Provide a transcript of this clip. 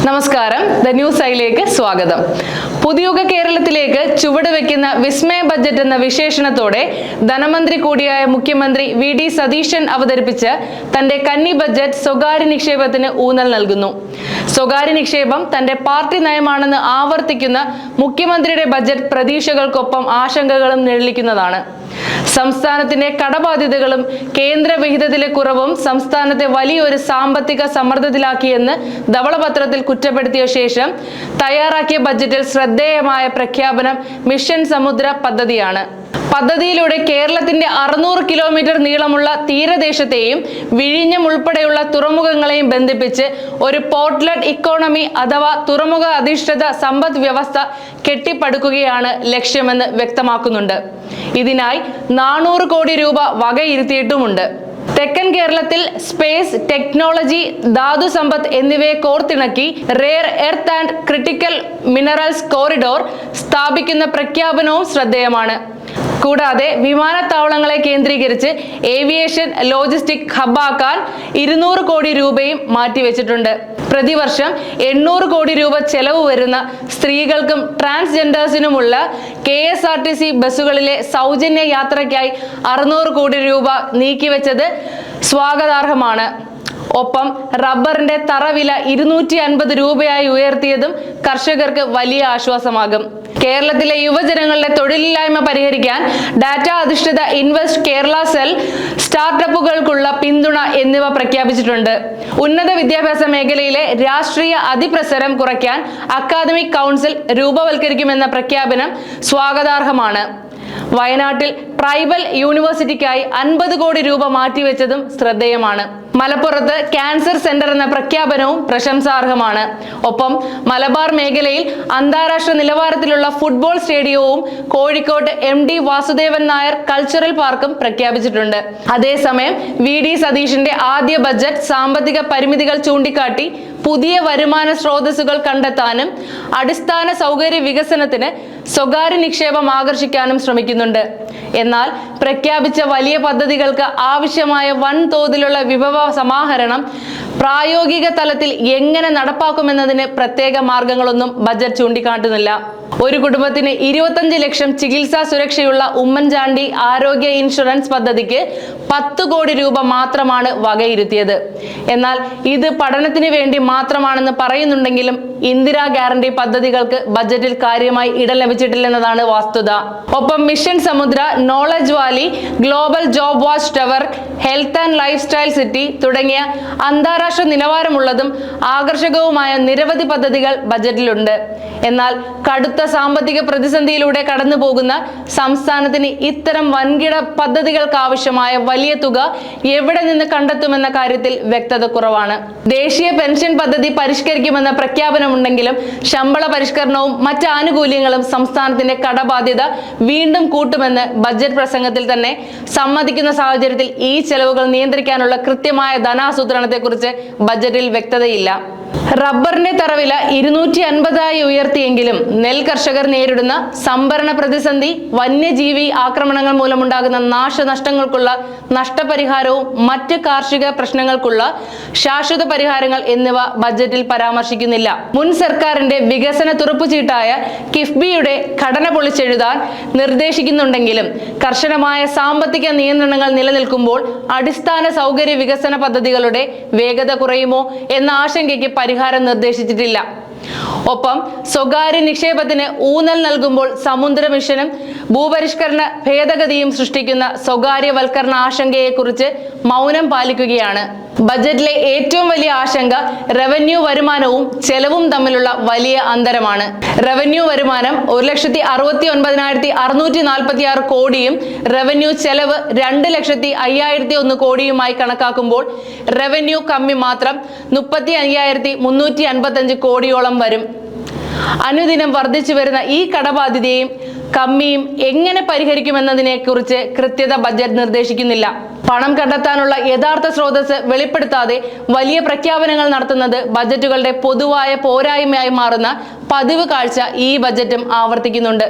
നമസ്കാരം, the news ഐയിലേക്ക് സ്വാഗതം. പുതിയുഗ കേരളത്തിലേക്ക് ചുവടുവെക്കുന്ന വിസ്മയ ബജറ്റ് എന്ന വിശേഷണത്തോടെ ധനമന്ത്രി കൂടിയായ മുഖ്യമന്ത്രി വി.ഡി. സതീശൻ അവതരിപ്പിച്ച് തന്റെ കന്നി ബജറ്റ് സ്വകാര്യ നിക്ഷേപത്തിന് ഊന്നൽ നൽകുന്നു. സ്വകാര്യ നിക്ഷേപം തന്റെ പാർട്ടി നയമാണെന്ന് ആവർത്തിക്കുന്ന മുഖ്യമന്ത്രിയുടെ ബജറ്റ് പ്രതീക്ഷകൾക്കൊപ്പം ആശങ്കകളും നിഴലിക്കുന്നതാണ്. സംസ്ഥാനത്തിന്റെ കടബാധ്യതകളും കേന്ദ്ര വിഹിതത്തിലെ കുറവും സംസ്ഥാനത്തെ വലിയൊരു സാമ്പത്തിക സമ്മർദ്ദത്തിലാക്കിയെന്ന് ധവളപത്രത്തിൽ കുറ്റപ്പെടുത്തിയ ശേഷം തയ്യാറാക്കിയ ബജറ്റിൽ ശ്രദ്ധേയമായ പ്രഖ്യാപനം മിഷൻ സമുദ്ര പദ്ധതിയാണ്. പദ്ധതിയിലൂടെ കേരളത്തിന്റെ 600 കിലോമീറ്റർ നീളമുള്ള തീരദേശത്തെയും വിഴിഞ്ഞം ഉൾപ്പെടെയുള്ള തുറമുഖങ്ങളെയും ബന്ധിപ്പിച്ച് ഒരു പോർട്ട്ലെറ്റ് ഇക്കോണമി അഥവാ തുറമുഖ അധിഷ്ഠിത സമ്പദ് വ്യവസ്ഥ കെട്ടിപ്പടുക്കുകയാണ് ലക്ഷ്യമെന്ന് വ്യക്തമാക്കുന്നുണ്ട്. ഇതിനായി 400 കോടി രൂപ വകയിരുത്തിയിട്ടുമുണ്ട്. തെക്കൻ കേരളത്തിൽ സ്പേസ്, ടെക്നോളജി, ധാതു സമ്പത്ത് എന്നിവയെ കോർത്തിണക്കി rare earth and critical minerals corridor സ്ഥാപിക്കുന്ന പ്രഖ്യാപനവും ശ്രദ്ധേയമാണ്. കൂടാതെ വിമാനത്താവളങ്ങളെ കേന്ദ്രീകരിച്ച് ഏവിയേഷൻ ലോജിസ്റ്റിക് ഹബ്ബാക്കാൻ 200 കോടി രൂപയും മാറ്റിവെച്ചിട്ടുണ്ട്. പ്രതിവർഷം 800 കോടി രൂപ ചെലവ് വരുന്ന സ്ത്രീകൾക്കും ട്രാൻസ്ജെൻഡേഴ്സിനുമുള്ള KSRTC ബസ്സുകളിലെ സൗജന്യ യാത്രയ്ക്കായി 600 കോടി രൂപ നീക്കിവെച്ചത് സ്വാഗതാർഹമാണ്. ഒപ്പം റബ്ബറിന്റെ തറവില 250 രൂപയായി ഉയർത്തിയതും കർഷകർക്ക് വലിയ ആശ്വാസമാകും. കേരളത്തിലെ യുവജനങ്ങളുടെ തൊഴിലില്ലായ്മ പരിഹരിക്കാൻ ഡാറ്റ അധിഷ്ഠിത ഇൻവെസ്റ്റ് കേരള സെൽ, സ്റ്റാർട്ടപ്പുകൾക്കുള്ള പിന്തുണ എന്നിവ പ്രഖ്യാപിച്ചിട്ടുണ്ട്. ഉന്നത വിദ്യാഭ്യാസ മേഖലയിലെ രാഷ്ട്രീയ അതിപ്രസരം കുറയ്ക്കാൻ അക്കാദമിക് കൗൺസിൽ രൂപവൽക്കരിക്കുമെന്ന പ്രഖ്യാപനം സ്വാഗതാർഹമാണ്. വയനാട്ടിൽ ട്രൈബൽ യൂണിവേഴ്സിറ്റിക്കായി 50 കോടി രൂപ മാറ്റിവെച്ചതും ശ്രദ്ധേയമാണ്. മലപ്പുറത്ത് ക്യാൻസർ സെന്റർ എന്ന പ്രഖ്യാപനവും പ്രശംസാർഹമാണ്. ഒപ്പം മലബാർ മേഖലയിൽ അന്താരാഷ്ട്ര നിലവാരത്തിലുള്ള ഫുട്ബോൾ സ്റ്റേഡിയവും കോഴിക്കോട് MD വാസുദേവൻ നായർ കൾച്ചറൽ പാർക്കും പ്രഖ്യാപിച്ചിട്ടുണ്ട്. അതേസമയം വി.ഡി. സതീശന്റെ ആദ്യ ബജറ്റ് സാമ്പത്തിക പരിമിതികൾ ചൂണ്ടിക്കാട്ടി പുതിയ വരുമാന സ്രോതസ്സുകൾ കണ്ടെത്താനും അടിസ്ഥാന സൗകര്യ വികസനത്തിന് സ്വകാര്യ നിക്ഷേപം ആകർഷിക്കാനും ശ്രമിക്കുന്നുണ്ട്. എന്നാൽ പ്രഖ്യാപിച്ച വലിയ പദ്ധതികൾക്ക് ആവശ്യമായ വൻതോതിലുള്ള വിഭവ സമാഹരണം പ്രായോഗിക തലത്തിൽ എങ്ങനെ നടപ്പാക്കുമെന്നതിന് പ്രത്യേക മാർഗങ്ങളൊന്നും ബജറ്റ് ചൂണ്ടിക്കാട്ടുന്നില്ല. ഒരു കുടുംബത്തിന് 25 ലക്ഷം ചികിത്സാ സുരക്ഷയുള്ള ഉമ്മൻചാണ്ടി ആരോഗ്യ ഇൻഷുറൻസ് പദ്ധതിക്ക് 10 കോടി രൂപ മാത്രമാണ് വകയിരുത്തിയത്. എന്നാൽ ഇത് പഠനത്തിന് വേണ്ടി മാത്രമാണെന്ന് പറയുന്നുണ്ടെങ്കിലും ഇന്ദിരാ ഗ്യാരണ്ടി പദ്ധതികൾക്ക് ബജറ്റിൽ കാര്യമായി ഇടം ലഭിച്ചിട്ടില്ലെന്നതാണ് വസ്തുത. ഒപ്പം മിഷൻ സമുദ്ര, knowledge Valley, global job watch tower, health and life style city തുടങ്ങിയ അന്താരാഷ്ട്ര നിലവാരമുള്ളതും ആകർഷകവുമായ നിരവധി പദ്ധതികൾ ബജറ്റിലുണ്ട്. എന്നാൽ കടുത്ത സാമ്പത്തിക പ്രതിസന്ധിയിലൂടെ കടന്നു പോകുന്ന സംസ്ഥാനത്തിന് ഇത്തരം വൻകിട പദ്ധതികൾക്ക് ആവശ്യമായ വലിയ തുക എവിടെ നിന്ന് കണ്ടെത്തുമെന്ന കാര്യത്തിൽ വ്യക്തത കുറവാണ്. ദേശീയ പെൻഷൻ പദ്ധതി പരിഷ്കരിക്കുമെന്ന പ്രഖ്യാപനമുണ്ടെങ്കിലും ശമ്പള പരിഷ്കരണവും മറ്റ് ആനുകൂല്യങ്ങളും സംസ്ഥാനത്തിന്റെ കടബാധ്യത വീണ്ടും കൂട്ടുമെന്ന് ബജറ്റ് പ്രസംഗത്തിൽ തന്നെ സമ്മതിക്കുന്ന സാഹചര്യത്തിൽ ഈ ചെലവുകൾ നിയന്ത്രിക്കാനുള്ള കൃത്യമായ ധനാസൂത്രണത്തെക്കുറിച്ച് ബജറ്റിൽ വ്യക്തതയില്ല. റബ്ബറിന്റെ തറവില 250 ഉയർത്തിയെങ്കിലും നെൽ കർഷകർ നേരിടുന്ന സംഭരണ പ്രതിസന്ധി, വന്യജീവി ആക്രമണങ്ങൾ മൂലമുണ്ടാകുന്ന നാശനഷ്ടങ്ങൾക്കുള്ള നഷ്ടപരിഹാരവും മറ്റ് കാർഷിക പ്രശ്നങ്ങൾക്കുള്ള ശാശ്വത പരിഹാരങ്ങൾ എന്നിവ ബജറ്റിൽ പരാമർശിക്കുന്നില്ല. മുൻ സർക്കാരിന്റെ വികസന തുറപ്പുചീട്ടായ കിഫ്ബിയുടെ ഘടന പൊളിച്ചെഴുതാൻ നിർദ്ദേശിക്കുന്നുണ്ടെങ്കിലും കർശനമായ സാമ്പത്തിക നിയന്ത്രണങ്ങൾ നിലനിൽക്കുമ്പോൾ അടിസ്ഥാന സൗകര്യ വികസന പദ്ധതികളുടെ വേഗത കുറയുമോ എന്ന ആശങ്കയ്ക്ക് പരിഹാരം നിർദ്ദേശിച്ചിട്ടില്ല. ഒപ്പം സ്വകാര്യ നിക്ഷേപത്തിന് ഊന്നൽ നൽകുമ്പോൾ സമുദ്ര മിഷനും ഭൂപരിഷ്കരണ ഭേദഗതിയും സൃഷ്ടിക്കുന്ന സ്വകാര്യവൽക്കരണ ആശങ്കയെക്കുറിച്ച് മൗനം പാലിക്കുകയാണ്. ബജറ്റിലെ ഏറ്റവും വലിയ ആശങ്ക റവന്യൂ വരുമാനവും ചെലവും തമ്മിലുള്ള വലിയ അന്തരമാണ്. റവന്യൂ വരുമാനം 1,69,646 കോടിയും റവന്യൂ ചെലവ് 2,05,001 കോടിയുമായി കണക്കാക്കുമ്പോൾ റവന്യൂ കമ്മി മാത്രം 35,355 കോടിയോളം വരും. അനുദിനം വർദ്ധിച്ചു വരുന്ന ഈ കടബാധ്യതയും കമ്മിയും എങ്ങനെ പരിഹരിക്കുമെന്നതിനെ കുറിച്ച് കൃത്യത ബജറ്റ് നിർദ്ദേശിക്കുന്നില്ല. പണം കണ്ടെത്താനുള്ള യഥാർത്ഥ സ്രോതസ് വെളിപ്പെടുത്താതെ വലിയ പ്രഖ്യാപനങ്ങൾ നടത്തുന്നത് ബജറ്റുകളുടെ പൊതുവായ പോരായ്മയായി മാറുന്ന പതിവ് കാഴ്ച ഈ ബജറ്റും ആവർത്തിക്കുന്നുണ്ട്.